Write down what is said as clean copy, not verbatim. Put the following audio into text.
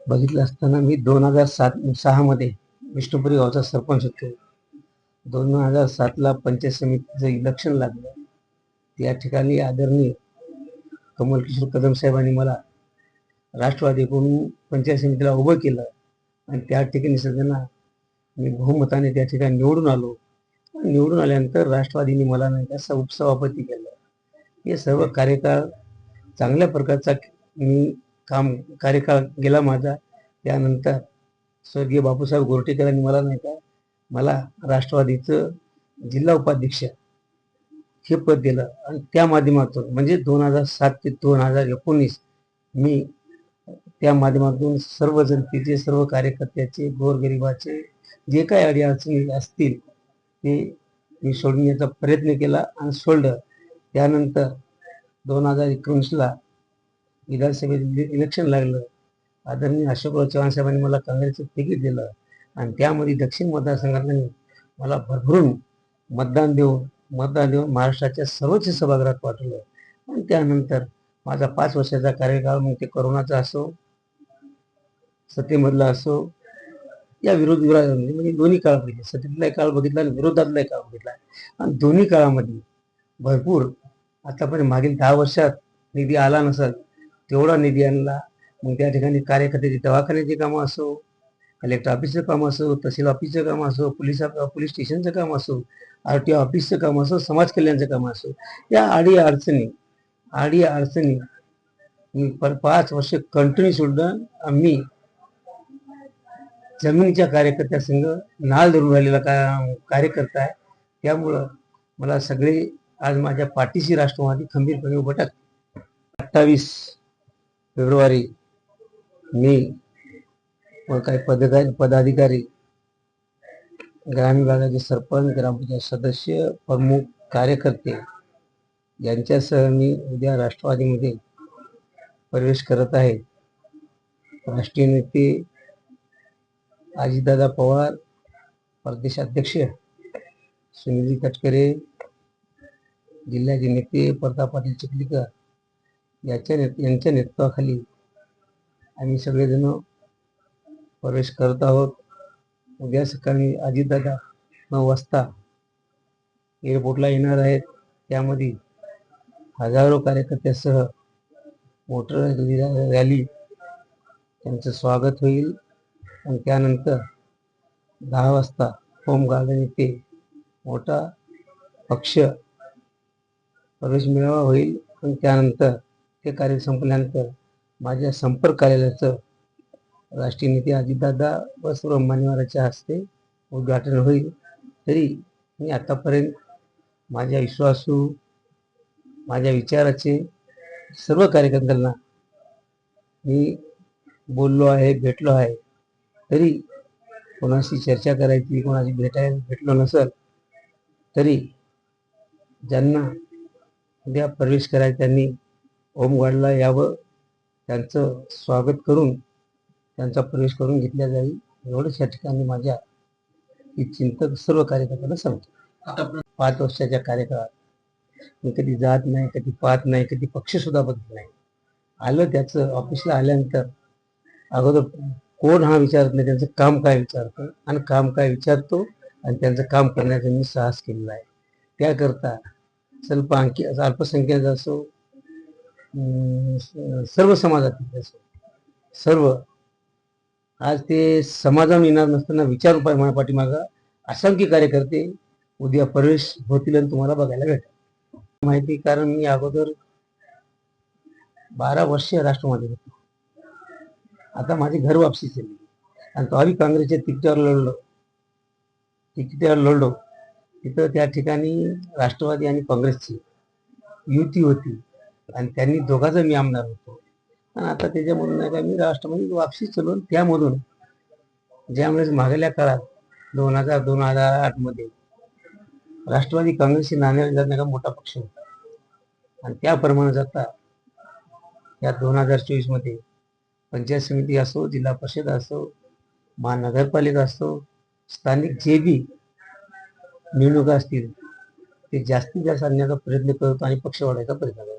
बघितलं असताना मी 2006 मध्ये विष्णुपुरी गावचा सरपंच होतो. 2007ला पंचायत समितीचं इलेक्शन लागलं. त्या ठिकाणी आदरणीय कमलकिशोर कदम साहेबांनी मला राष्ट्रवादीकडून पंचायत समितीला उभं केलं आणि त्या ठिकाणी सगळ्यांना मी बहुमताने त्या ठिकाणी निवडून आलो. निवडून आल्यानंतर राष्ट्रवादीने मला नाही का उपसभापती केलं. हे सर्व कार्यकाळ चांगल्या प्रकारचा मी कार्यकाळ गेला माझा. त्यानंतर स्वर्गीय बापूसाहेब गोरठेकरांनी मला नाही का मला राष्ट्रवादीचं जिल्हा उपाध्यक्ष हे पद दिलं आणि त्या माध्यमातून म्हणजे 2007 ते 2019 मी त्या माध्यमातून सर्व जनतेचे, सर्व कार्यकर्त्याचे, गोरगरिबाचे जे काही अडीअडचणी असतील ते मी सोडवण्याचा प्रयत्न केला आणि सोडलं. त्यानंतर 2019ला विधानसभेत इलेक्शन लागलं. आदरणीय अशोकराव चव्हाण साहेबांनी मला काँग्रेसचं तिकीट दिलं आणि त्यामध्ये दक्षिण मतदारसंघातून मला भरभरून मतदान देऊन महाराष्ट्राच्या सर्वोच्च सभागृहात पाठवलं. आणि त्यानंतर माझा 5 वर्षाचा कार्यकाळ मग ते कोरोनाचा असो, सत्तेमधला असो, या विरोधामध्ये म्हणजे दोन्ही काळ बघितले. सत्तेतलाही काळ बघितला आणि विरोधातलाही काळ बघितला आणि दोन्ही काळामध्ये भरपूर आतापर्यंत मागील 10 वर्षात निधी आला नसेल तेवढा निधी आणला. मग त्या ठिकाणी कार्यकर्त्याची दवाखान्याची कामं असो, कलेक्टर ऑफिसचं काम असो, तहसील ऑफिसचं काम असो, पोलीस स्टेशनचं काम असो, RTO ऑफिसचं काम असो, समाज कल्याणचं काम असो, या आडी अडचणी मी 5 वर्ष कंटिन्यू सोडलं. मी जमिनीच्या कार्यकर्त्यासंग नाळ धरून राहिलेला कार्यकर्ता आहे. त्यामुळं मला सगळे आज माझ्या पाठीशी राष्ट्रवादी खंबीरपणे उभं टाकते. 28 फेब्रुवारी मी व काही पदाधिकारी, ग्रामीण भागाचे सरपंच, ग्रामपंचायत सदस्य, प्रमुख कार्यकर्ते यांच्यासह मी उद्या राष्ट्रवादीमध्ये प्रवेश करत आहे. राष्ट्रीय नेते अजितदादा पवार, प्रदेशाध्यक्ष सुनीलजी तटकरे, जिल्ह्याचे नेते प्रताप पाटील चिखलीकर यांच्या नेतृत्वाखाली आम्ही सगळेजण प्रवेश करत आहोत. उद्या सकाळी अजितदादा 9 वाजता एअरपोर्टला येणार आहेत. त्यामध्ये हजारो कार्यकर्त्यासह मोटर रॅली त्यांचं स्वागत होईल आणि त्यानंतर 10 वाजता होम गार्डन येथे मोठा पक्ष प्रवेश मेळावा होईल आणि त्यानंतर ते कार्य संपल्यानंतर माझ्या संपर्क कार्यालयाचं राष्ट्रीय नेते अजितदादा व सर्व मान्यवरांच्या हस्ते उद्घाटन होईल. तरी मी आतापर्यंत माझ्या विश्वासू, माझ्या विचाराचे सर्व कार्यकर्त्यांना मी बोललो आहे, भेटलो आहे. तरी कोणाशी चर्चा करायची, कोणाशी भेटलो नसेल तरी ज्यांना उद्या प्रवेश करायचा त्यांनी होमगार्डला यावं, त्यांचं स्वागत करून त्यांचा प्रवेश करून घेतला जाईल. एवढंच या ठिकाणी माझ्या चिंतक सर्व कार्यकर्त्यांना सांगतो. 5 वर्षाच्या कार्यकाळात मी कधी जात नाही, कधी पाहत नाही, कधी पक्ष सुद्धा बघत नाही. आलं त्याचं ऑफिसला आल्यानंतर अगोदर कोण हा विचारत नाही, त्यांचं काम काय विचारतो आणि काम काय विचारतो आणि त्यांचं काम करण्याचा मी साहस केलेला आहे. त्याकरता अल्पसंख्याक असो, सर्व समाजातील असो, सर्व आज ते समाधान येणार नसताना विचार माझ्या पाठीमागं असंख्य कार्यकर्ते उद्या प्रवेश होतील आणि तुम्हाला बघायला भेटेल. माहिती कारण मी अगोदर 12 वर्ष राष्ट्रवादी होतो. आता माझी घर वापसी झाली आणि तो आम्ही काँग्रेसच्या तिकिटावर लढलो. तिथं त्या ठिकाणी राष्ट्रवादी आणि काँग्रेसची युती होती आणि त्यांनी दोघांचा मी आमदार होतो. आणि आता त्याच्यामधून नाही का मी राष्ट्रवादी वापसी चलवून त्यामधून ज्यामुळे मागल्या काळात 2008 मध्ये राष्ट्रवादी काँग्रेसची नाण्यावर नाही का मोठा पक्ष होता आणि त्याप्रमाणे जाता या 2024 मध्ये पंचायत समिती असो, जिल्हा परिषद असो, महानगरपालिका असो, स्थानिक जे बी निवडणुका असतील ते जास्तीत जास्त आणण्याचा प्रयत्न करतो आणि पक्ष वाढवायचा प्रयत्न करतो.